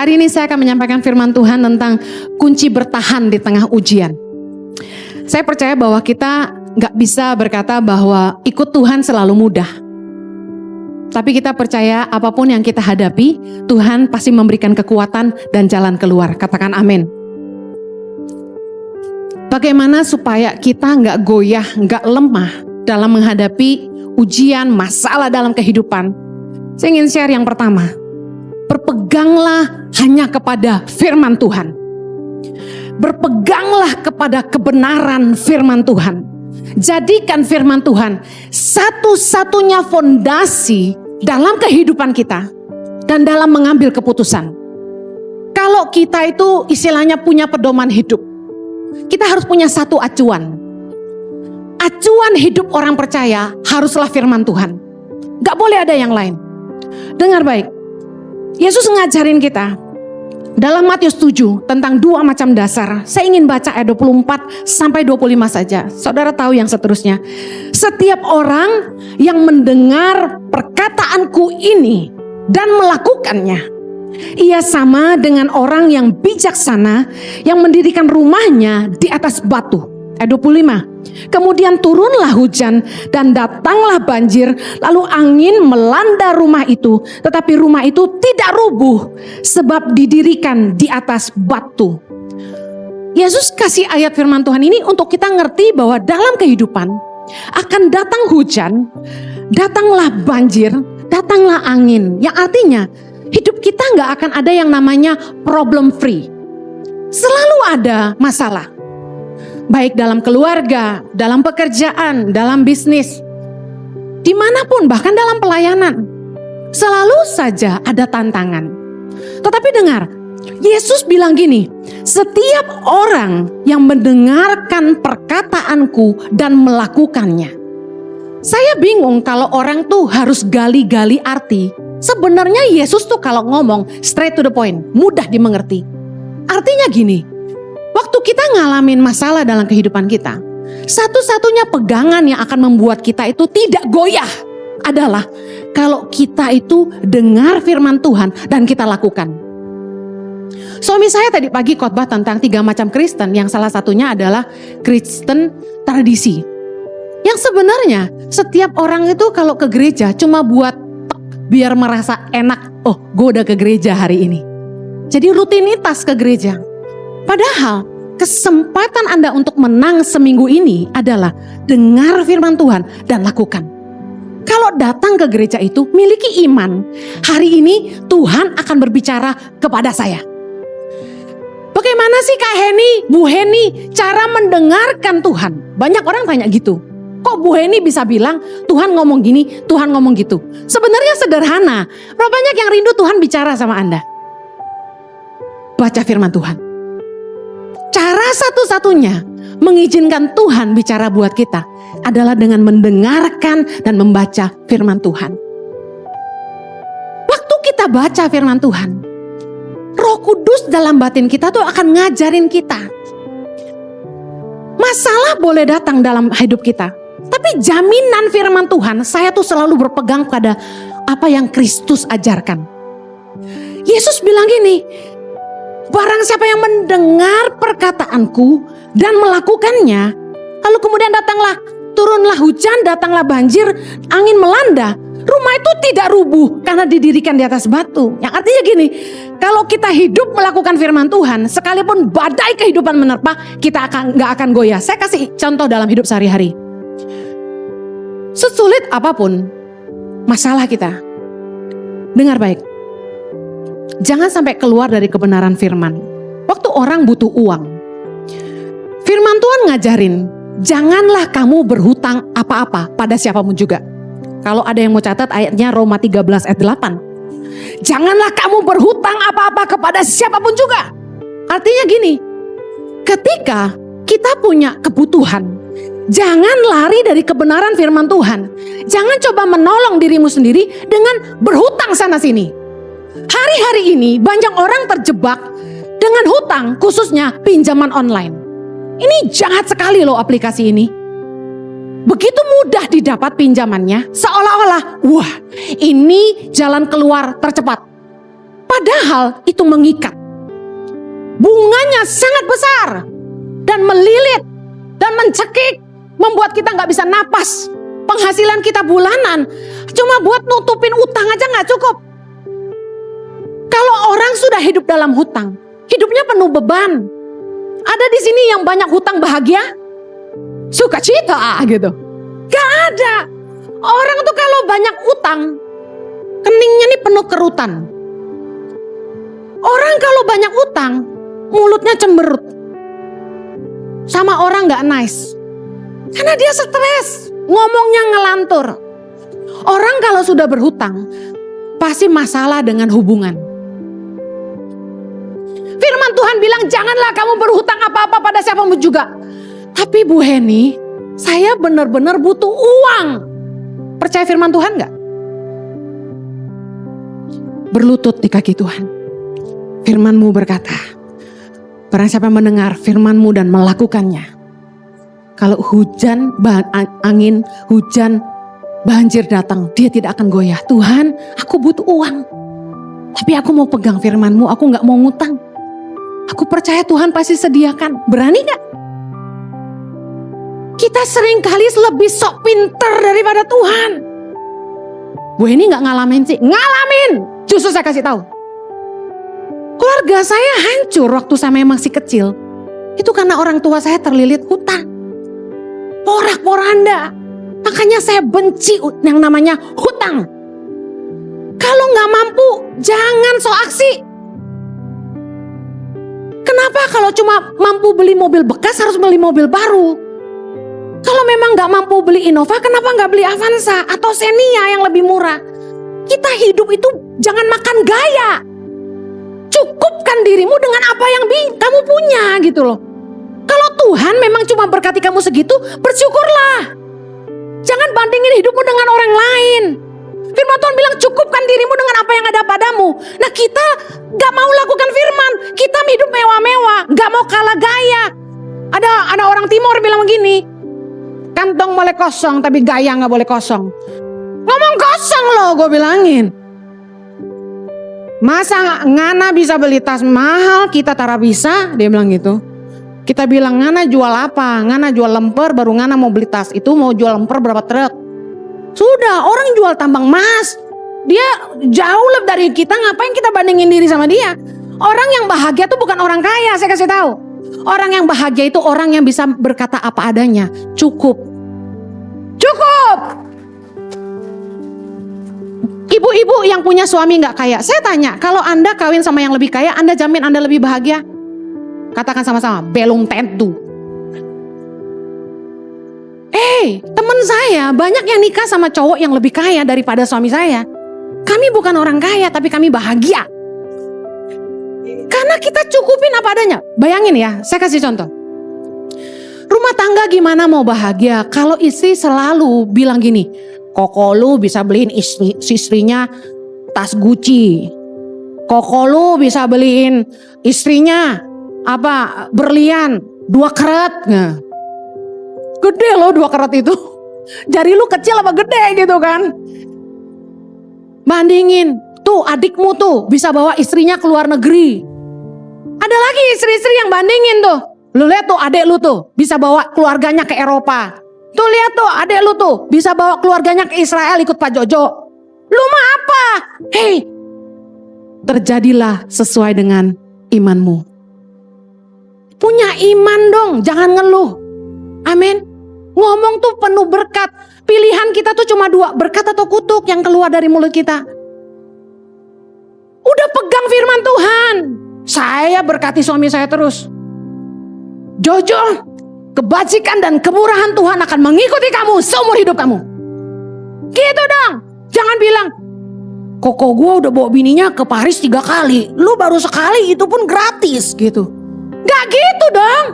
Hari ini saya akan menyampaikan firman Tuhan tentang kunci bertahan di tengah ujian. Saya percaya bahwa kita gak bisa berkata bahwa ikut Tuhan selalu mudah. Tapi kita percaya apapun yang kita hadapi, Tuhan pasti memberikan kekuatan dan jalan keluar. Katakan amin. Bagaimana supaya kita gak goyah, gak lemah dalam menghadapi ujian, masalah dalam kehidupan? Saya ingin share yang pertama. Berpeganglah hanya kepada firman Tuhan. Berpeganglah kepada kebenaran firman Tuhan. Jadikan firman Tuhan satu-satunya fondasi dalam kehidupan kita dan dalam mengambil keputusan. Kalau kita itu istilahnya punya pedoman hidup, kita harus punya satu acuan. Acuan hidup orang percaya haruslah firman Tuhan. Gak boleh ada yang lain. Dengar baik, Yesus ngajarin kita dalam Matius 7 tentang dua macam dasar. Saya ingin baca ayat 24 sampai 25 saja. Saudara tahu yang seterusnya. Setiap orang yang mendengar perkataanku ini dan melakukannya, ia sama dengan orang yang bijaksana yang mendirikan rumahnya di atas batu. Ayat 25. Kemudian turunlah hujan dan datanglah banjir, lalu angin melanda rumah itu, tetapi rumah itu tidak rubuh sebab didirikan di atas batu. Yesus kasih ayat firman Tuhan ini untuk kita ngerti bahwa dalam kehidupan akan datang hujan, datanglah banjir, datanglah angin. Yang artinya hidup kita gak akan ada yang namanya problem free. Selalu ada masalah. Baik dalam keluarga, dalam pekerjaan, dalam bisnis, dimanapun, bahkan dalam pelayanan. Selalu saja ada tantangan. Tetapi dengar, Yesus bilang gini, setiap orang yang mendengarkan perkataanku dan melakukannya. Saya bingung kalau orang tuh harus gali-gali arti. Sebenarnya Yesus tuh kalau ngomong straight to the point, mudah dimengerti. Artinya gini, waktu kita ngalamin masalah dalam kehidupan kita, satu-satunya pegangan yang akan membuat kita itu tidak goyah adalah kalau kita itu dengar firman Tuhan dan kita lakukan. Suami saya tadi pagi khotbah tentang 3 macam Kristen, yang salah satunya adalah Kristen tradisi. Yang sebenarnya setiap orang itu kalau ke gereja cuma buat biar merasa enak, oh gue udah ke gereja hari ini. Jadi rutinitas ke gereja. Padahal kesempatan Anda untuk menang seminggu ini adalah dengar firman Tuhan dan lakukan. Kalau datang ke gereja itu miliki iman, hari ini Tuhan akan berbicara kepada saya. Bagaimana sih Kak Heni, Bu Heni cara mendengarkan Tuhan? Banyak orang tanya gitu. Kok Bu Heni bisa bilang Tuhan ngomong gini, Tuhan ngomong gitu? Sebenarnya sederhana. Berapa banyak yang rindu Tuhan bicara sama Anda? Baca firman Tuhan. Cara satu-satunya mengizinkan Tuhan bicara buat kita adalah dengan mendengarkan dan membaca firman Tuhan. Waktu kita baca firman Tuhan, Roh Kudus dalam batin kita tuh akan ngajarin kita. Masalah boleh datang dalam hidup kita, tapi jaminan firman Tuhan, saya tuh selalu berpegang pada apa yang Kristus ajarkan. Yesus bilang gini, barang siapa yang mendengar perkataanku dan melakukannya, lalu kemudian turunlah hujan, datanglah banjir, angin melanda, rumah itu tidak rubuh karena didirikan di atas batu. Yang artinya gini, kalau kita hidup melakukan firman Tuhan, sekalipun badai kehidupan menerpa, kita gak akan goyah. Saya kasih contoh dalam hidup sehari-hari. Sesulit apapun masalah kita, dengar baik. Jangan sampai keluar dari kebenaran firman. Waktu orang butuh uang, firman Tuhan ngajarin, janganlah kamu berhutang apa-apa pada siapapun juga. Kalau ada yang mau catat ayatnya Roma 13 ayat 8. Janganlah kamu berhutang apa-apa kepada siapapun juga. Artinya gini, ketika kita punya kebutuhan, jangan lari dari kebenaran firman Tuhan. Jangan coba menolong dirimu sendiri dengan berhutang sana sini. Hari-hari ini banyak orang terjebak dengan hutang, khususnya pinjaman online. Ini jahat sekali loh aplikasi ini. Begitu mudah didapat pinjamannya, seolah-olah wah ini jalan keluar tercepat. Padahal itu mengikat. Bunganya sangat besar dan melilit dan mencekik, membuat kita nggak bisa napas. Penghasilan kita bulanan cuma buat nutupin utang aja nggak cukup. Kalau orang sudah hidup dalam hutang, hidupnya penuh beban. Ada di sini yang banyak hutang bahagia, sukacita gitu. Gak ada. Orang tuh kalau banyak utang, keningnya nih penuh kerutan. Orang kalau banyak utang, mulutnya cemberut. Sama orang gak nice. Karena dia stres, ngomongnya ngelantur. Orang kalau sudah berhutang, pasti masalah dengan hubungan. Firman Tuhan bilang, janganlah kamu berhutang apa-apa pada siapapun juga. Tapi Bu Heni, saya benar-benar butuh uang. Percaya firman Tuhan gak? Berlutut di kaki Tuhan. Firman-Mu berkata, barang siapa mendengar firman-Mu dan melakukannya, kalau hujan, angin, hujan, banjir datang, dia tidak akan goyah. Tuhan, aku butuh uang. Tapi aku mau pegang firman-Mu, aku gak mau ngutang. Aku percaya Tuhan pasti sediakan. Berani gak? Kita sering kali lebih sok pinter daripada Tuhan. Bu ini gak ngalamin sih? Ngalamin! Justru saya kasih tahu. Keluarga saya hancur waktu saya masih kecil. Itu karena orang tua saya terlilit hutang. Porak-poranda. Makanya saya benci yang namanya hutang. Kalau gak mampu, jangan sok aksi. Kenapa kalau cuma mampu beli mobil bekas harus beli mobil baru? Kalau memang gak mampu beli Innova, kenapa gak beli Avanza atau Xenia yang lebih murah? Kita hidup itu jangan makan gaya. Cukupkan dirimu dengan apa yang kamu punya gitu loh. Kalau Tuhan memang cuma berkati kamu segitu, bersyukurlah. Jangan bandingin hidupmu dengan orang lain. Firman Tuhan bilang cukupkan dirimu dengan apa yang ada padamu. Nah kita gak mau lakukan firman. Kita hidup mewah-mewah, gak mau kalah gaya. Ada orang timur bilang begini, kantong boleh kosong tapi gaya gak boleh kosong. Ngomong kosong loh gue bilangin. Masa Ngana bisa beli tas mahal, kita Tara bisa? Dia bilang gitu. Kita bilang Ngana jual apa? Ngana jual lemper, baru Ngana mau beli tas itu, mau jual lemper berapa truk. Sudah, orang jual tambang emas. Dia jauh lebih dari kita, ngapain kita bandingin diri sama dia? Orang yang bahagia tuh bukan orang kaya, saya kasih tahu. Orang yang bahagia itu orang yang bisa berkata apa adanya. Cukup. Cukup. Ibu-ibu yang punya suami gak kaya, saya tanya, kalau Anda kawin sama yang lebih kaya, Anda jamin Anda lebih bahagia? Katakan sama-sama, belum tentu. Teman saya banyak yang nikah sama cowok yang lebih kaya daripada suami saya. Kami bukan orang kaya, tapi kami bahagia. Karena kita cukupin apa adanya. Bayangin ya, saya kasih contoh. Rumah tangga gimana mau bahagia kalau istri selalu bilang gini, Koko lu bisa beliin istrinya tas Gucci. Koko lu bisa beliin istrinya berlian 2 karat. Nah, gede loh 2 karat itu. Jari lu kecil apa gede gitu kan. Bandingin, tuh adikmu tuh bisa bawa istrinya ke luar negeri. Ada lagi istri-istri yang bandingin tuh. Lu lihat tuh adik lu tuh bisa bawa keluarganya ke Eropa. Tuh lihat tuh adik lu tuh bisa bawa keluarganya ke Israel ikut Pak Jojo. Lu mah apa? Terjadilah sesuai dengan imanmu. Punya iman dong, jangan ngeluh. Amin. Ngomong tuh penuh berkat. Pilihan kita tuh cuma 2, berkat atau kutuk yang keluar dari mulut kita. Udah pegang firman Tuhan. Saya berkati suami saya terus. Jojo, kebajikan dan kemurahan Tuhan akan mengikuti kamu seumur hidup kamu. Gitu dong. Jangan bilang, Koko gue udah bawa bininya ke Paris 3 kali. Lu baru sekali, itu pun gratis gitu. Gak gitu dong.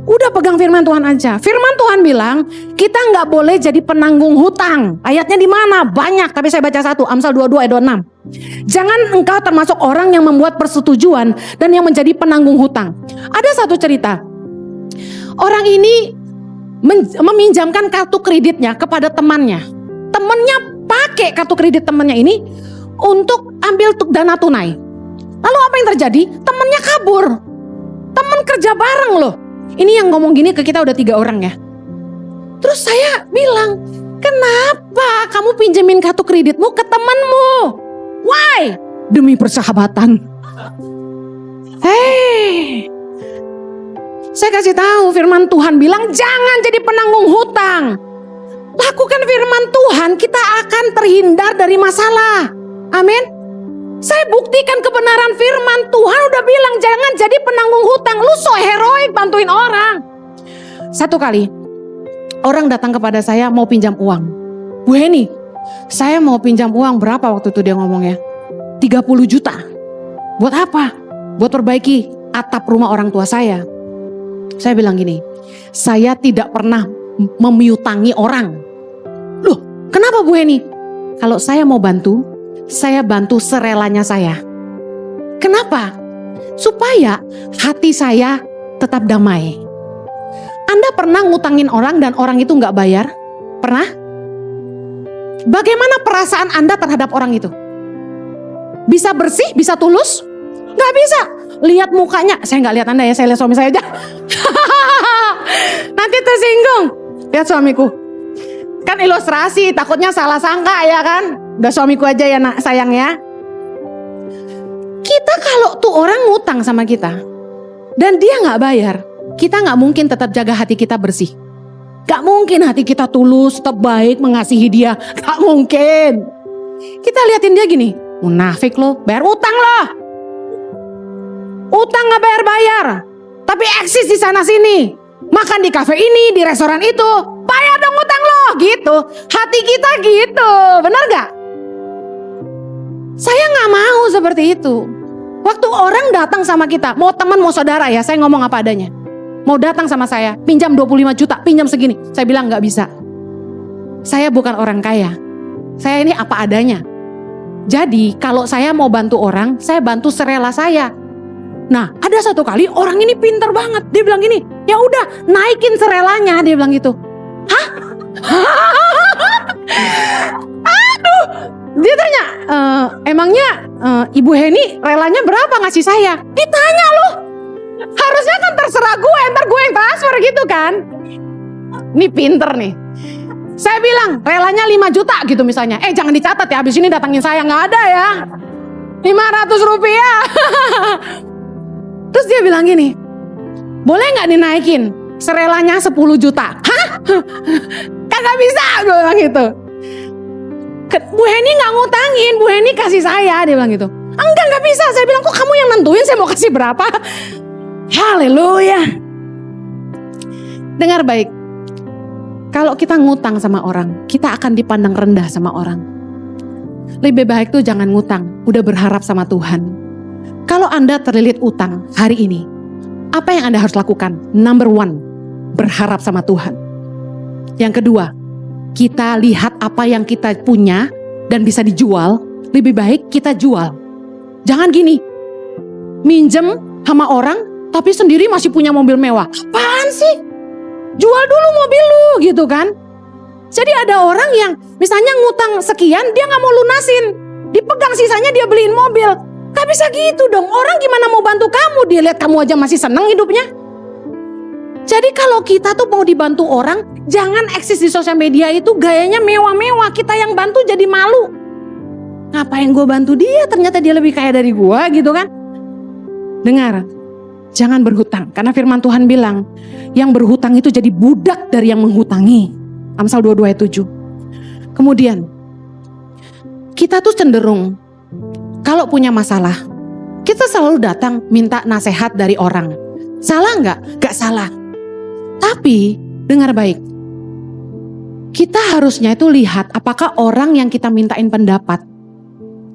Udah pegang firman Tuhan aja. Firman Tuhan bilang kita nggak boleh jadi penanggung hutang. Ayatnya di mana? Banyak, tapi saya baca satu. Amsal 22 ayat 26. Jangan engkau termasuk orang yang membuat persetujuan dan yang menjadi penanggung hutang. Ada satu cerita. Orang ini meminjamkan kartu kreditnya kepada temannya. Temannya pakai kartu kredit temannya ini untuk ambil dana tunai. Lalu apa yang terjadi? Temennya kabur. Temen kerja bareng loh. Ini yang ngomong gini ke kita udah 3 orang ya. Terus saya bilang, kenapa kamu pinjemin kartu kreditmu ke temenmu? Why? Demi persahabatan. Hei, saya kasih tahu, firman Tuhan bilang jangan jadi penanggung hutang. Lakukan firman Tuhan, kita akan terhindar dari masalah. Amin. Saya buktikan kebenaran firman Tuhan, udah bilang jangan jadi penanggung hutang. Lu so heroik bantuin orang. Satu kali orang datang kepada saya mau pinjam uang. Bu Heni, saya mau pinjam uang berapa waktu itu dia ngomongnya? 30 juta. Buat apa? Buat perbaiki atap rumah orang tua saya. Saya bilang gini, saya tidak pernah memiutangi orang. Loh, kenapa Bu Heni? Kalau saya mau bantu, saya bantu serelanya saya. Kenapa? Supaya hati saya tetap damai. Anda pernah ngutangin orang dan orang itu gak bayar? Pernah? Bagaimana perasaan Anda terhadap orang itu? Bisa bersih? Bisa tulus? Gak bisa. Lihat mukanya. Saya gak lihat Anda ya, saya lihat suami saya aja. Nanti tersinggung. Lihat suamiku. Kan ilustrasi, takutnya salah sangka ya kan. Udah suamiku aja ya nak, sayang ya. Kita kalau tuh orang ngutang sama kita dan dia gak bayar, kita gak mungkin tetap jaga hati kita bersih. Gak mungkin hati kita tulus, tetap baik, mengasihi dia. Gak mungkin. Kita liatin dia gini, munafik lo, bayar utang lo. Utang gak bayar-bayar, tapi eksis di sana sini. Makan di kafe ini, di restoran itu. Bayar dong utang lo, gitu. Hati kita gitu, benar gak? Saya gak mau seperti itu. Waktu orang datang sama kita, mau teman mau saudara ya, saya ngomong apa adanya. Mau datang sama saya, pinjam 25 juta, pinjam segini. Saya bilang gak bisa. Saya bukan orang kaya. Saya ini apa adanya. Jadi kalau saya mau bantu orang, saya bantu serela saya. Nah, ada satu kali orang ini pintar banget. Dia bilang gini, ya udah naikin serelanya. Dia bilang gitu. Hah? Aduh. Dia tanya, emangnya Ibu Heni relanya berapa ngasih saya? Ditanya loh. Harusnya kan terserah gue, ntar gue yang transfer gitu kan. Ini pinter nih. Saya bilang relanya 5 juta gitu misalnya. Jangan dicatat ya, habis ini datangin saya. Gak ada ya 500 rupiah. Terus dia bilang gini, boleh gak dinaikin serelanya 10 juta? Hah? Kagak bisa, gue bilang gitu. Bu Heni gak ngutangin, Bu Heni kasih saya. Dia bilang gitu. Enggak, gak bisa. Saya bilang, kok kamu yang nentuin saya mau kasih berapa? Haleluya. Dengar baik. Kalau kita ngutang sama orang, kita akan dipandang rendah sama orang. Lebih baik tuh jangan ngutang, udah berharap sama Tuhan. Kalau Anda terlilit utang hari ini, apa yang Anda harus lakukan? Number 1, berharap sama Tuhan. Yang kedua, kita lihat apa yang kita punya dan bisa dijual, lebih baik kita jual. Jangan gini, minjem sama orang, tapi sendiri masih punya mobil mewah. Apaan sih? Jual dulu mobil lu gitu kan. Jadi ada orang yang misalnya ngutang sekian, dia gak mau lunasin. Dipegang sisanya dia beliin mobil. Gak bisa gitu dong. Orang gimana mau bantu kamu? Dia lihat kamu aja masih seneng hidupnya. Jadi kalau kita tuh mau dibantu orang, jangan eksis di sosial media itu gayanya mewah-mewah. Kita yang bantu jadi malu. Ngapain gue bantu dia? Ternyata dia lebih kaya dari gue gitu kan. Dengar. Jangan berhutang, karena firman Tuhan bilang, yang berhutang itu jadi budak dari yang menghutangi. Amsal 22 ayat 7. Kemudian, kita tuh cenderung, kalau punya masalah, kita selalu datang minta nasihat dari orang. Salah nggak? Nggak salah. Tapi, dengar baik, kita harusnya itu lihat apakah orang yang kita mintain pendapat,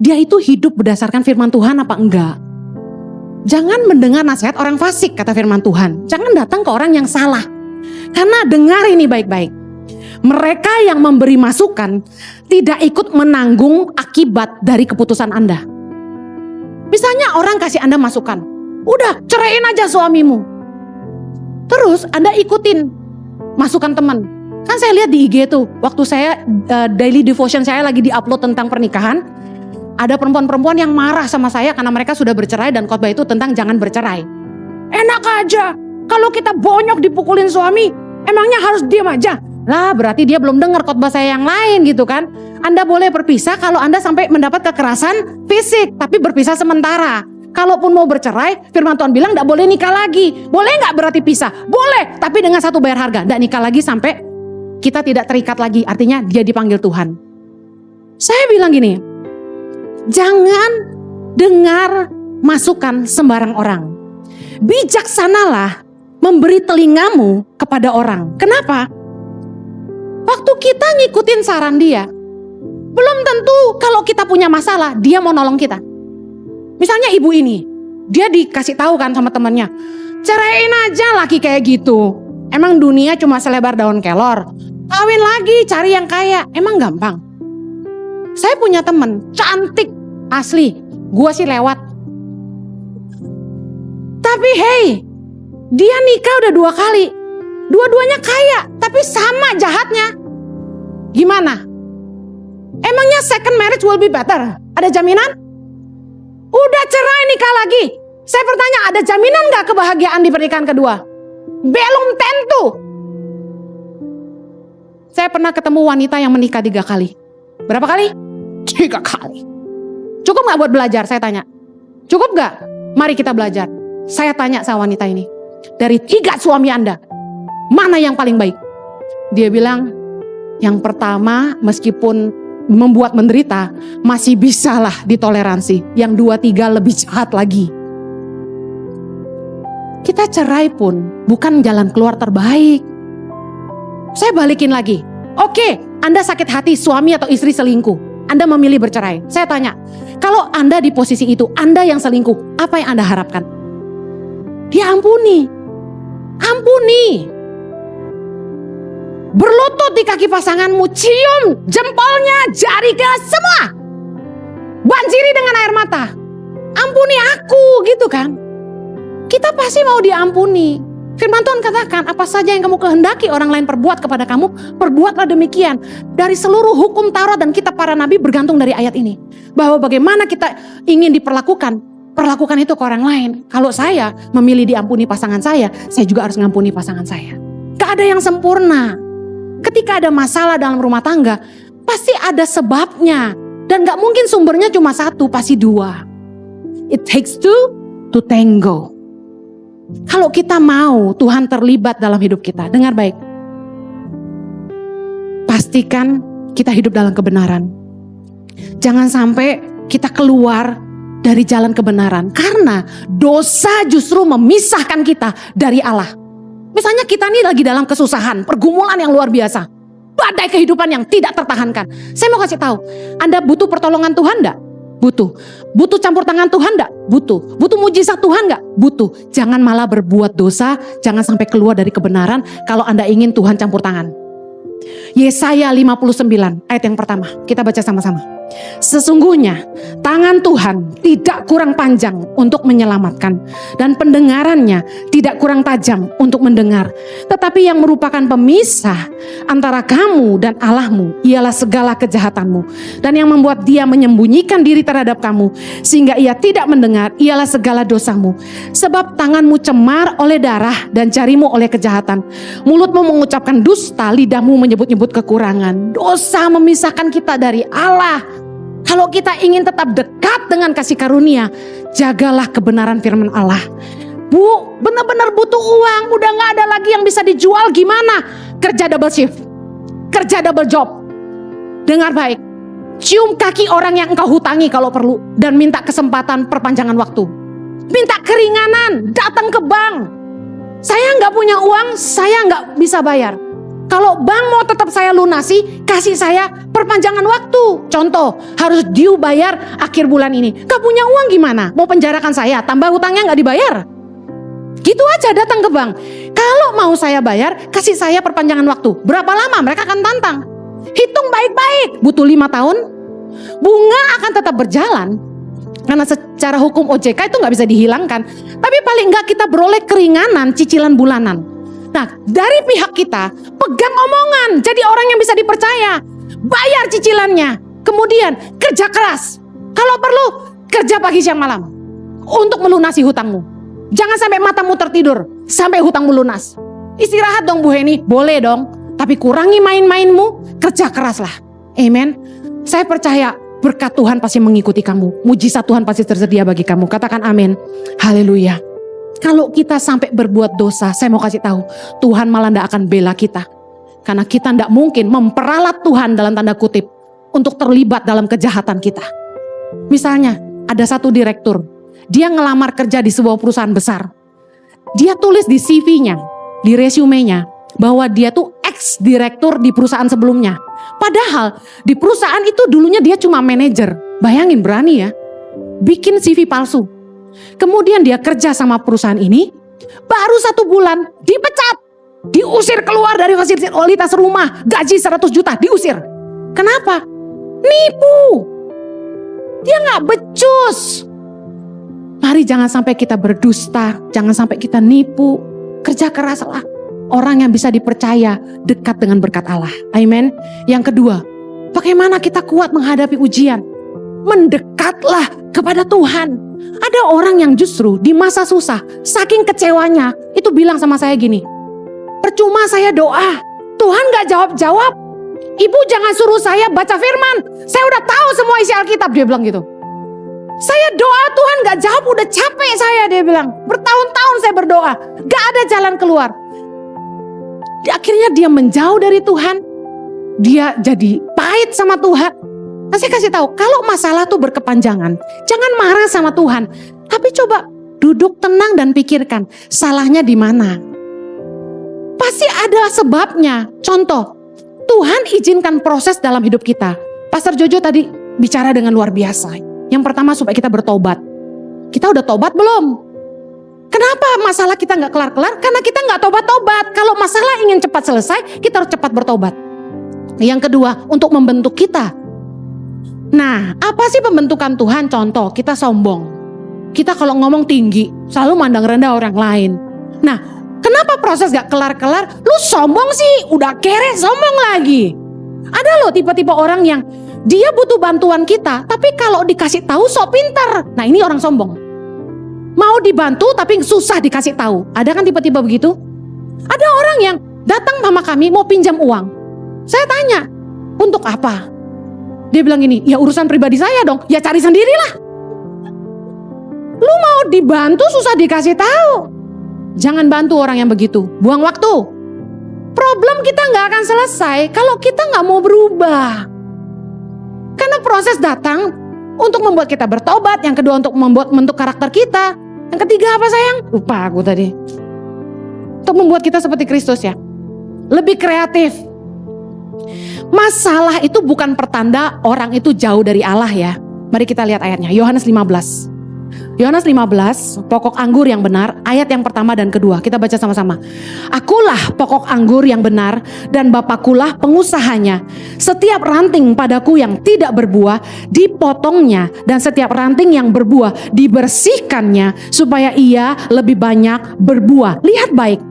dia itu hidup berdasarkan firman Tuhan apa enggak. Jangan mendengar nasihat orang fasik, kata firman Tuhan. Jangan datang ke orang yang salah. Karena dengar ini baik-baik. Mereka yang memberi masukan tidak ikut menanggung akibat dari keputusan Anda. Misalnya orang kasih Anda masukan. Udah, ceraiin aja suamimu. Terus Anda ikutin masukan teman. Kan saya lihat di IG tuh, waktu saya daily devotion saya lagi di-upload tentang pernikahan. ada perempuan-perempuan yang marah sama saya karena mereka sudah bercerai dan khotbah itu tentang jangan bercerai. Enak aja, kalau kita bonyok dipukulin suami, emangnya harus diam aja? Lah berarti dia belum dengar khotbah saya yang lain gitu kan. Anda boleh berpisah kalau Anda sampai mendapat kekerasan fisik, tapi berpisah sementara. Kalaupun mau bercerai, firman Tuhan bilang gak boleh nikah lagi. Boleh gak berarti pisah? Boleh, tapi dengan satu bayar harga. Gak nikah lagi sampai kita tidak terikat lagi, artinya dia dipanggil Tuhan. Saya bilang gini, jangan dengar masukan sembarang orang. Bijaksanalah memberi telingamu kepada orang. Kenapa? Waktu kita ngikutin saran dia, belum tentu kalau kita punya masalah dia mau nolong kita. Misalnya ibu ini, dia dikasih tahu kan sama temannya, ceraiin aja laki kayak gitu. Emang dunia cuma selebar daun kelor. Kawin lagi cari yang kaya, emang gampang. Saya punya temen cantik asli, gua sih lewat. Tapi hey, dia nikah udah 2 kali. Dua-duanya kaya, tapi sama jahatnya. Gimana? Emangnya second marriage will be better? Ada jaminan? Udah cerai nikah lagi. Saya bertanya, ada jaminan gak kebahagiaan di pernikahan kedua? Belum tentu. Saya pernah ketemu wanita yang menikah 3 kali. Berapa kali? 3 kali. Cukup gak buat belajar? Saya tanya. Cukup gak? Mari kita belajar. Saya tanya sama wanita ini, dari 3 suami Anda, mana yang paling baik? Dia bilang, yang pertama meskipun membuat menderita, masih bisalah ditoleransi. Yang 2-3 lebih jahat lagi. Kita cerai pun bukan jalan keluar terbaik. Saya balikin lagi. Oke, Anda sakit hati suami atau istri selingkuh. Anda memilih bercerai. Saya tanya, kalau Anda di posisi itu, Anda yang selingkuh, apa yang Anda harapkan? Dia ampuni. Ampuni. Berlutut di kaki pasanganmu, cium jempolnya, jarinya, semua. Banjiri dengan air mata. Ampuni aku, gitu kan. Kita pasti mau diampuni. Firman Tuhan katakan, apa saja yang kamu kehendaki orang lain perbuat kepada kamu, perbuatlah demikian. Dari seluruh hukum Taurat dan kitab para nabi bergantung dari ayat ini. Bahwa bagaimana kita ingin diperlakukan, perlakukan itu ke orang lain. Kalau saya memilih diampuni pasangan saya juga harus ngampuni pasangan saya. Gak ada yang sempurna. Ketika ada masalah dalam rumah tangga, pasti ada sebabnya. Dan gak mungkin sumbernya cuma 1, pasti 2. It takes 2 to tango. Kalau kita mau Tuhan terlibat dalam hidup kita, dengar baik. Pastikan kita hidup dalam kebenaran. Jangan sampai kita keluar dari jalan kebenaran. Karena dosa justru memisahkan kita dari Allah. Misalnya kita nih lagi dalam kesusahan, pergumulan yang luar biasa. Badai kehidupan yang tidak tertahankan. Saya mau kasih tahu, Anda butuh pertolongan Tuhan enggak? Butuh. Butuh campur tangan Tuhan enggak? Butuh. Butuh mujizat Tuhan enggak? Butuh. Jangan malah berbuat dosa, jangan sampai keluar dari kebenaran kalau Anda ingin Tuhan campur tangan. Yesaya 59 ayat yang pertama, kita baca sama-sama. Sesungguhnya tangan Tuhan tidak kurang panjang untuk menyelamatkan, dan pendengarannya tidak kurang tajam untuk mendengar. Tetapi yang merupakan pemisah antara kamu dan Allahmu ialah segala kejahatanmu. Dan yang membuat dia menyembunyikan diri terhadap kamu sehingga ia tidak mendengar ialah segala dosamu. Sebab tanganmu cemar oleh darah dan jarimu oleh kejahatan. Mulutmu mengucapkan dusta, lidahmu menyebut-nyebut kekurangan. Dosa memisahkan kita dari Allah. Kalau kita ingin tetap dekat dengan kasih karunia, jagalah kebenaran firman Allah. Bu, benar-benar butuh uang, udah gak ada lagi yang bisa dijual, gimana? Kerja double shift, kerja double job. Dengar baik, cium kaki orang yang engkau hutangi kalau perlu, dan minta kesempatan perpanjangan waktu. Minta keringanan, datang ke bank. Saya gak punya uang, saya gak bisa bayar. Kalau bank mau tetap saya lunasi, kasih saya perpanjangan waktu. Contoh, harus due bayar akhir bulan ini. Gak punya uang gimana? Mau penjarakan saya, tambah hutangnya gak dibayar. Gitu aja datang ke bank. Kalau mau saya bayar, kasih saya perpanjangan waktu. Berapa lama? Mereka akan tantang. Hitung baik-baik. Butuh 5 tahun. Bunga akan tetap berjalan. Karena secara hukum OJK itu gak bisa dihilangkan. Tapi paling gak kita beroleh keringanan cicilan bulanan. Nah, dari pihak kita, pegang omongan, jadi orang yang bisa dipercaya. Bayar cicilannya, kemudian kerja keras. Kalau perlu, kerja pagi siang malam untuk melunasi hutangmu. Jangan sampai matamu tertidur sampai hutangmu lunas. Istirahat dong Bu Heni, boleh dong. Tapi kurangi main-mainmu, kerja keraslah. Amen. Saya percaya berkat Tuhan pasti mengikuti kamu. Mujizat Tuhan pasti tersedia bagi kamu. Katakan amin. Haleluya. Kalau kita sampai berbuat dosa, saya mau kasih tahu, Tuhan malah tidak akan bela kita. Karena kita tidak mungkin memperalat Tuhan dalam tanda kutip untuk terlibat dalam kejahatan kita. Misalnya ada satu direktur, dia ngelamar kerja di sebuah perusahaan besar. Dia tulis di CV-nya, di resumenya, bahwa dia tuh ex-direktur di perusahaan sebelumnya. Padahal di perusahaan itu dulunya dia cuma manajer. Bayangin, berani ya, bikin CV palsu. Kemudian dia kerja sama perusahaan ini, baru 1 bulan dipecat. Diusir keluar dari fasilitas rumah, gaji 100 juta, diusir. Kenapa? Nipu. Dia gak becus. Mari jangan sampai kita berdusta, jangan sampai kita nipu. Kerja keraslah. Orang yang bisa dipercaya dekat dengan berkat Allah. Amin. Yang kedua, bagaimana kita kuat menghadapi ujian? Mendekatlah kepada Tuhan. Ada orang yang justru di masa susah, saking kecewanya, itu bilang sama saya gini, percuma saya doa, Tuhan gak jawab-jawab. Ibu jangan suruh saya baca firman, saya udah tahu semua isi Alkitab, dia bilang gitu. Saya doa Tuhan gak jawab, udah capek saya, dia bilang. Bertahun-tahun saya berdoa, gak ada jalan keluar. Akhirnya dia menjauh dari Tuhan. Dia jadi pahit sama Tuhan. Nah, saya kasih tahu, kalau masalah tuh berkepanjangan, jangan marah sama Tuhan. Tapi coba duduk tenang dan pikirkan, salahnya di mana. Pasti ada sebabnya. Contoh, Tuhan izinkan proses dalam hidup kita. Pastor Jojo tadi bicara dengan luar biasa. Yang pertama supaya kita bertobat. Kita udah tobat belum? Kenapa masalah kita gak kelar-kelar? Karena kita gak tobat-tobat. Kalau masalah ingin cepat selesai, kita harus cepat bertobat. Yang kedua, untuk membentuk kita. Nah, apa sih pembentukan Tuhan? Contoh, kita sombong. Kita kalau ngomong tinggi, selalu mandang rendah orang lain. Nah, kenapa proses gak kelar-kelar? Lu sombong sih, udah kere sombong lagi. Ada loh tipe-tipe orang yang dia butuh bantuan kita, tapi kalau dikasih tahu sok pintar. Nah, ini orang sombong. Mau dibantu tapi susah dikasih tahu. Ada kan tipe-tipe begitu? Ada orang yang datang sama kami mau pinjam uang. Saya tanya, untuk apa? Dia bilang gini, ya urusan pribadi saya dong. Ya cari sendirilah. Lu mau dibantu susah dikasih tahu. Jangan bantu orang yang begitu. Buang waktu. Problem kita gak akan selesai kalau kita gak mau berubah. Karena proses datang untuk membuat kita bertobat. Yang kedua untuk membentuk karakter kita. Yang ketiga apa sayang? Lupa aku tadi. Untuk membuat kita seperti Kristus ya. Lebih kreatif. Masalah itu bukan pertanda orang itu jauh dari Allah ya. Mari kita lihat ayatnya. Yohanes 15. Yohanes 15, pokok anggur yang benar, ayat yang pertama dan kedua. Kita baca sama-sama. Akulah pokok anggur yang benar dan Bapakulah pengusahanya. Setiap ranting padaku yang tidak berbuah dipotongnya, dan setiap ranting yang berbuah dibersihkannya supaya ia lebih banyak berbuah. Lihat baik,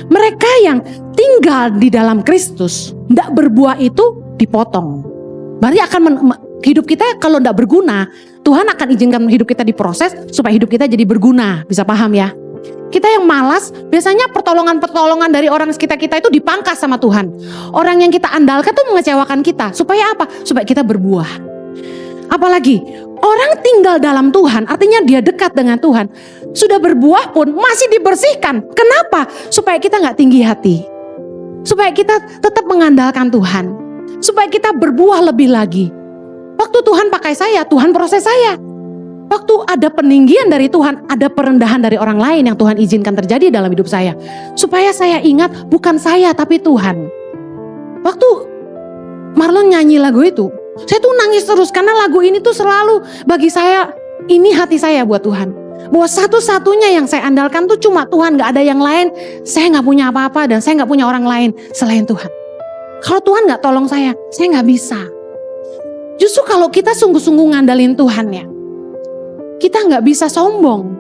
mereka yang tinggal di dalam Kristus, tidak berbuah itu dipotong. Berarti akan hidup kita kalau tidak berguna, Tuhan akan izinkan hidup kita diproses supaya hidup kita jadi berguna. Bisa paham ya? Kita yang malas, biasanya pertolongan-pertolongan dari orang sekitar kita itu dipangkas sama Tuhan. Orang yang kita andalkan tuh mengecewakan kita. Supaya apa? Supaya kita berbuah. Apalagi orang tinggal dalam Tuhan, artinya dia dekat dengan Tuhan. Sudah berbuah pun masih dibersihkan. Kenapa? Supaya kita gak tinggi hati. Supaya kita tetap mengandalkan Tuhan. Supaya kita berbuah lebih lagi. Waktu Tuhan pakai saya, Tuhan proses saya. Waktu ada peninggian dari Tuhan, ada perendahan dari orang lain yang Tuhan izinkan terjadi dalam hidup saya. Supaya saya ingat bukan saya tapi Tuhan. Waktu Marlon nyanyi lagu itu, saya tuh nangis terus karena lagu ini tuh selalu bagi saya, ini hati saya buat Tuhan. Bahwa satu-satunya yang saya andalkan tuh cuma Tuhan, gak ada yang lain. Saya gak punya apa-apa dan saya gak punya orang lain selain Tuhan. Kalau Tuhan gak tolong saya gak bisa. Justru kalau kita sungguh-sungguh ngandalin Tuhan ya, kita gak bisa sombong.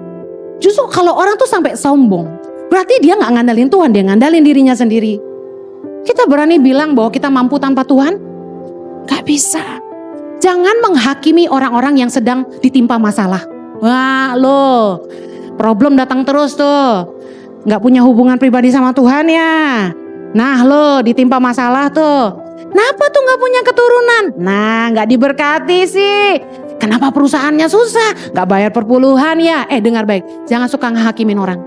Justru kalau orang tuh sampai sombong, berarti dia gak ngandalin Tuhan, dia ngandalin dirinya sendiri. Kita berani bilang bahwa kita mampu tanpa Tuhan? Gak bisa. Jangan menghakimi orang-orang yang sedang ditimpa masalah. Wah lo, problem datang terus tuh. Gak punya hubungan pribadi sama Tuhan ya. Nah lo ditimpa masalah tuh. Kenapa tuh gak punya keturunan? Nah gak diberkati sih. Kenapa perusahaannya susah? Gak bayar perpuluhan ya. Dengar baik, jangan suka ngehakimin orang.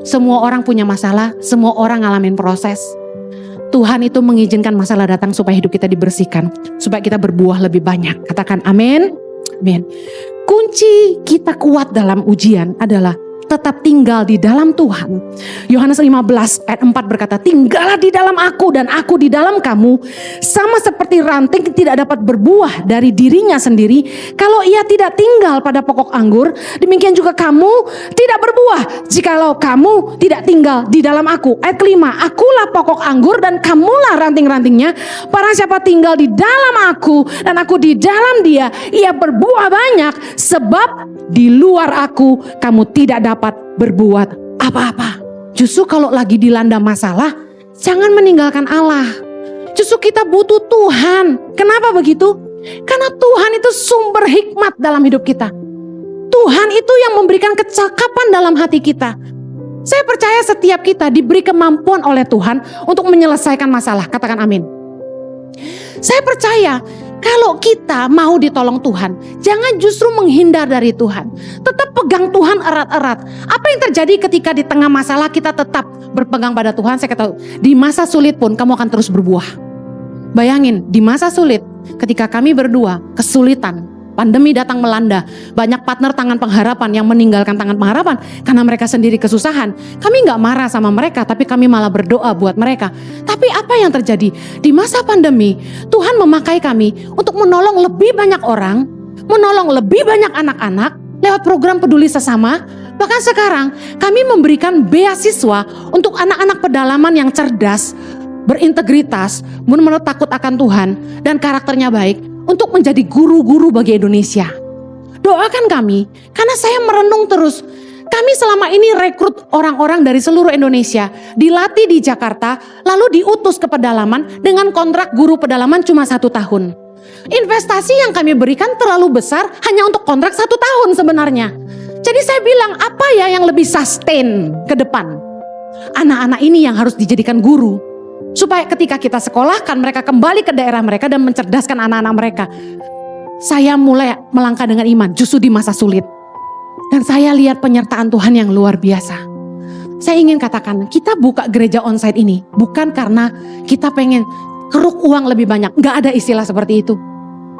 Semua orang punya masalah, semua orang ngalamin proses. Tuhan itu mengizinkan masalah datang supaya hidup kita dibersihkan. Supaya kita berbuah lebih banyak. Katakan amin. Amin. Kunci kita kuat dalam ujian adalah tetap tinggal di dalam Tuhan. Yohanes 15 ayat 4 berkata, tinggallah di dalam aku dan aku di dalam kamu. Sama seperti ranting tidak dapat berbuah dari dirinya sendiri kalau ia tidak tinggal pada pokok anggur, demikian juga kamu tidak berbuah jikalau kamu tidak tinggal di dalam aku. Ayat kelima, akulah pokok anggur dan kamulah ranting-rantingnya. Barang siapa tinggal di dalam aku dan aku di dalam dia, ia berbuah banyak, sebab di luar aku kamu tidak dapat berbuat apa-apa. Justru kalau lagi dilanda masalah, jangan meninggalkan Allah. Justru kita butuh Tuhan. Kenapa begitu? Karena Tuhan itu sumber hikmat dalam hidup kita. Tuhan itu yang memberikan kecakapan dalam hati kita. Saya percaya setiap kita diberi kemampuan oleh Tuhan untuk menyelesaikan masalah. Katakan amin. Saya percaya kalau kita mau ditolong Tuhan, jangan justru menghindar dari Tuhan. Tetap pegang Tuhan erat-erat. Apa yang terjadi ketika di tengah masalah kita tetap berpegang pada Tuhan? Saya katakan, di masa sulit pun kamu akan terus berbuah. Bayangin, di masa sulit, ketika kami berdua kesulitan, pandemi datang melanda, banyak partner tangan pengharapan yang meninggalkan tangan pengharapan karena mereka sendiri kesusahan. Kami gak marah sama mereka, tapi kami malah berdoa buat mereka. Tapi apa yang terjadi? Di masa pandemi, Tuhan memakai kami untuk menolong lebih banyak orang, menolong lebih banyak anak-anak lewat program peduli sesama. Bahkan sekarang kami memberikan beasiswa untuk anak-anak pedalaman yang cerdas, berintegritas, benar-benar takut akan Tuhan dan karakternya baik, untuk menjadi guru-guru bagi Indonesia. Doakan kami, karena saya merenung terus. Kami selama ini rekrut orang-orang dari seluruh Indonesia, dilatih di Jakarta, lalu diutus ke pedalaman dengan kontrak guru pedalaman cuma 1 tahun. Investasi yang kami berikan terlalu besar hanya untuk kontrak 1 tahun sebenarnya. Jadi saya bilang, apa ya yang lebih sustain ke depan? Anak-anak ini yang harus dijadikan guru. Supaya ketika kita sekolahkan mereka kembali ke daerah mereka dan mencerdaskan anak-anak mereka. Saya mulai melangkah dengan iman justru di masa sulit. Dan saya lihat penyertaan Tuhan yang luar biasa. Saya ingin katakan, kita buka gereja onsite ini bukan karena kita pengen keruk uang lebih banyak. Gak ada istilah seperti itu.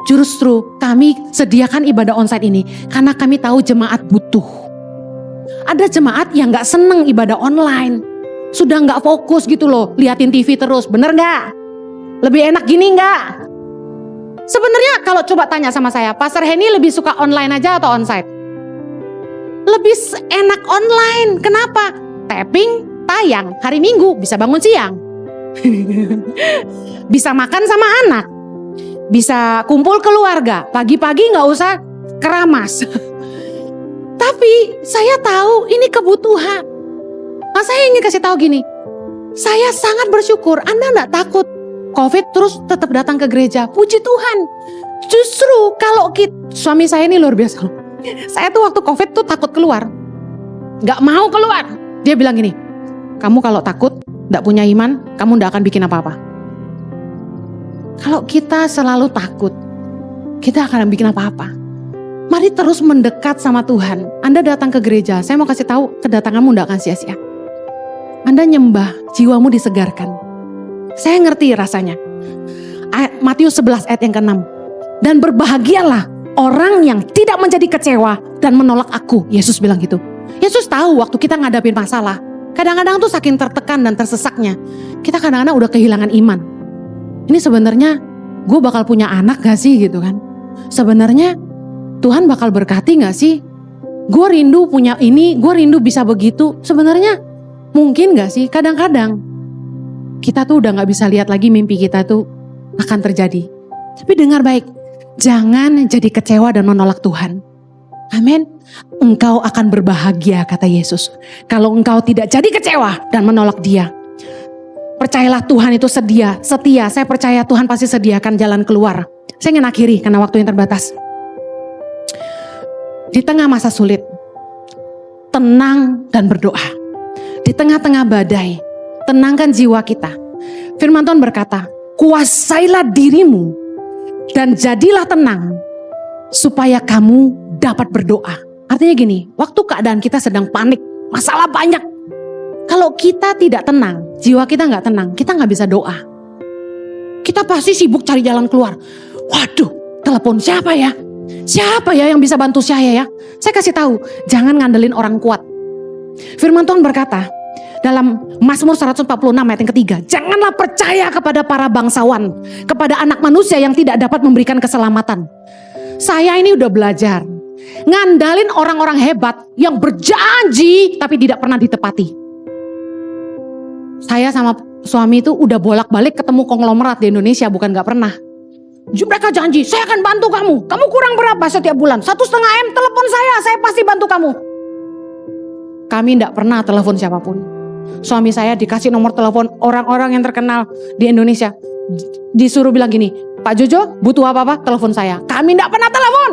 Justru kami sediakan ibadah onsite ini karena kami tahu jemaat butuh. Ada jemaat yang gak seneng ibadah online. Sudah gak fokus gitu loh, liatin TV terus, bener gak? Lebih enak gini gak? Sebenarnya kalau coba tanya sama saya, Pastor Henny lebih suka online aja atau onsite? Lebih enak online, kenapa? Tapping, tayang, hari Minggu bisa bangun siang. Bisa makan sama anak. Bisa kumpul keluarga, pagi-pagi gak usah keramas. Tapi saya tahu ini kebutuhan. Nah, saya ingin kasih tahu gini, saya sangat bersyukur Anda gak takut COVID terus tetap datang ke gereja. Puji Tuhan. Justru kalau suami saya ini luar biasa. Saya tuh waktu COVID tuh takut keluar. Gak mau keluar. Dia bilang gini, kamu kalau takut, gak punya iman, kamu gak akan bikin apa-apa. Kalau kita selalu takut, kita akan bikin apa-apa. Mari terus mendekat sama Tuhan. Anda datang ke gereja, saya mau kasih tahu kedatanganmu gak akan sia-sia. Anda nyembah, jiwamu disegarkan. Saya ngerti rasanya. Matius 11 ayat yang ke-6. Dan berbahagialah orang yang tidak menjadi kecewa dan menolak aku. Yesus bilang gitu. Yesus tahu waktu kita ngadapin masalah. Kadang-kadang tuh saking tertekan dan tersesaknya, kita kadang-kadang udah kehilangan iman. Ini sebenarnya gue bakal punya anak gak sih gitu kan. Sebenarnya Tuhan bakal berkati gak sih? Gue rindu punya ini, gue rindu bisa begitu. Sebenarnya mungkin gak sih? Kadang-kadang kita tuh udah gak bisa lihat lagi mimpi kita tuh akan terjadi. Tapi dengar baik, jangan jadi kecewa dan menolak Tuhan. Amin. Engkau akan berbahagia kata Yesus. Kalau engkau tidak jadi kecewa dan menolak Dia. Percayalah Tuhan itu setia. Saya percaya Tuhan pasti sediakan jalan keluar. Saya ingin akhiri karena waktu yang terbatas. Di tengah masa sulit, tenang dan berdoa. Di tengah-tengah badai, tenangkan jiwa kita. Firman Tuhan berkata, kuasailah dirimu dan jadilah tenang supaya kamu dapat berdoa. Artinya gini, waktu keadaan kita sedang panik, masalah banyak. Kalau kita tidak tenang, jiwa kita nggak tenang, kita nggak bisa doa. Kita pasti sibuk cari jalan keluar. Waduh, telepon siapa ya? Siapa ya yang bisa bantu saya ya? Saya kasih tahu, jangan ngandelin orang kuat. Firman Tuhan berkata dalam Mazmur 146 ayat yang ketiga, janganlah percaya kepada para bangsawan, kepada anak manusia yang tidak dapat memberikan keselamatan. Saya ini udah belajar ngandalin orang-orang hebat yang berjanji tapi tidak pernah ditepati. Saya sama suami itu udah bolak-balik ketemu konglomerat di Indonesia, bukan gak pernah. Mereka janji, saya akan bantu kamu. Kamu kurang berapa setiap bulan? 1,5 M, telepon saya pasti bantu kamu. Kami tidak pernah telepon siapapun. Suami saya dikasih nomor telepon orang-orang yang terkenal di Indonesia. Disuruh bilang gini, Pak Jojo butuh apa-apa, telepon saya. Kami tidak pernah telepon.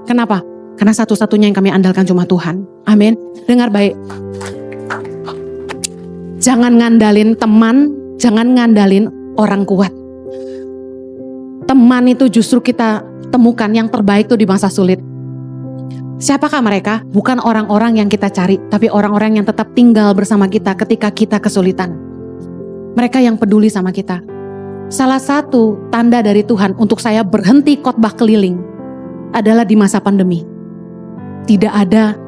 Kenapa? Karena satu-satunya yang kami andalkan cuma Tuhan. Amin. Dengar baik. Jangan ngandalin teman, jangan ngandalin orang kuat. Teman itu justru kita temukan yang terbaik tuh di masa sulit. Siapakah mereka? Bukan orang-orang yang kita cari, tapi orang-orang yang tetap tinggal bersama kita ketika kita kesulitan. Mereka yang peduli sama kita. Salah satu tanda dari Tuhan untuk saya berhenti khotbah keliling adalah di masa pandemi. Tidak ada,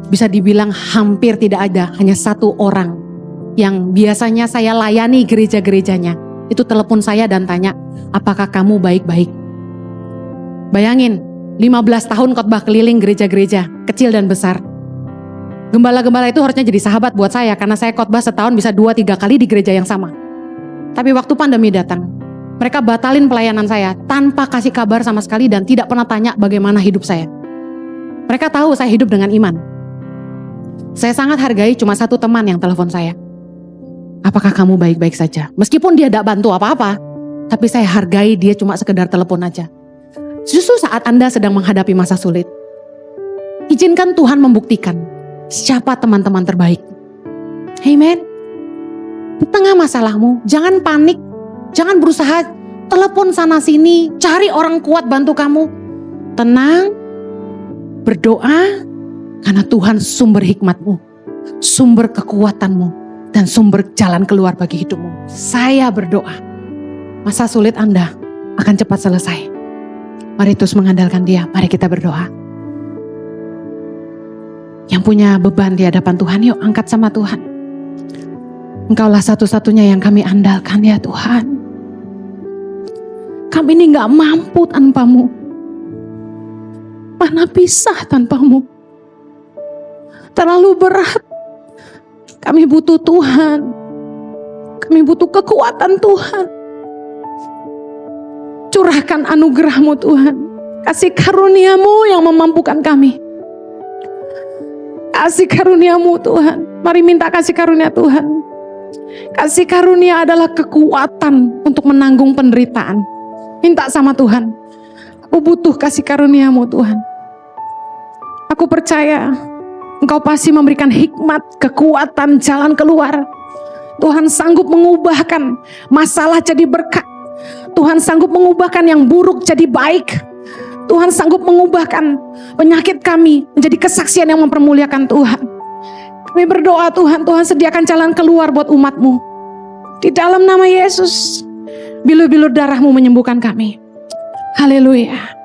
bisa dibilang hampir tidak ada, hanya satu orang yang biasanya saya layani gereja-gerejanya. Itu telepon saya dan tanya, apakah kamu baik-baik? Bayangin, 15 tahun khotbah keliling gereja-gereja, kecil dan besar. Gembala-gembala itu harusnya jadi sahabat buat saya, karena saya khotbah setahun bisa 2-3 kali di gereja yang sama. Tapi waktu pandemi datang, mereka batalin pelayanan saya tanpa kasih kabar sama sekali dan tidak pernah tanya bagaimana hidup saya. Mereka tahu saya hidup dengan iman. Saya sangat hargai cuma satu teman yang telepon saya. Apakah kamu baik-baik saja? Meskipun dia tidak bantu apa-apa, tapi saya hargai dia cuma sekedar telepon aja. Justru saat Anda sedang menghadapi masa sulit, izinkan Tuhan membuktikan siapa teman-teman terbaik. Amen. Di tengah masalahmu, jangan panik, jangan berusaha telepon sana sini, cari orang kuat bantu kamu. Tenang, berdoa, karena Tuhan sumber hikmatmu, sumber kekuatanmu, dan sumber jalan keluar bagi hidupmu. Saya berdoa, masa sulit Anda akan cepat selesai. Mari terus mengandalkan Dia, mari kita berdoa. Yang punya beban di hadapan Tuhan, yuk angkat sama Tuhan. Engkaulah satu-satunya yang kami andalkan ya Tuhan. Kami ini gak mampu tanpamu. Mana bisa tanpamu. Terlalu berat. Kami butuh Tuhan. Kami butuh kekuatan Tuhan. Curahkan anugerah-Mu Tuhan. Kasih karunia-Mu yang memampukan kami. Kasih karunia-Mu Tuhan. Mari minta kasih karunia Tuhan. Kasih karunia adalah kekuatan untuk menanggung penderitaan. Minta sama Tuhan. Aku butuh kasih karunia-Mu Tuhan. Aku percaya Engkau pasti memberikan hikmat, kekuatan, jalan keluar. Tuhan sanggup mengubahkan masalah jadi berkat. Tuhan sanggup mengubahkan yang buruk jadi baik. Tuhan sanggup mengubahkan penyakit kami menjadi kesaksian yang mempermuliakan Tuhan. Kami berdoa Tuhan, Tuhan sediakan jalan keluar buat umat-Mu. Di dalam nama Yesus, bilur-bilur darah-Mu menyembuhkan kami. Haleluya.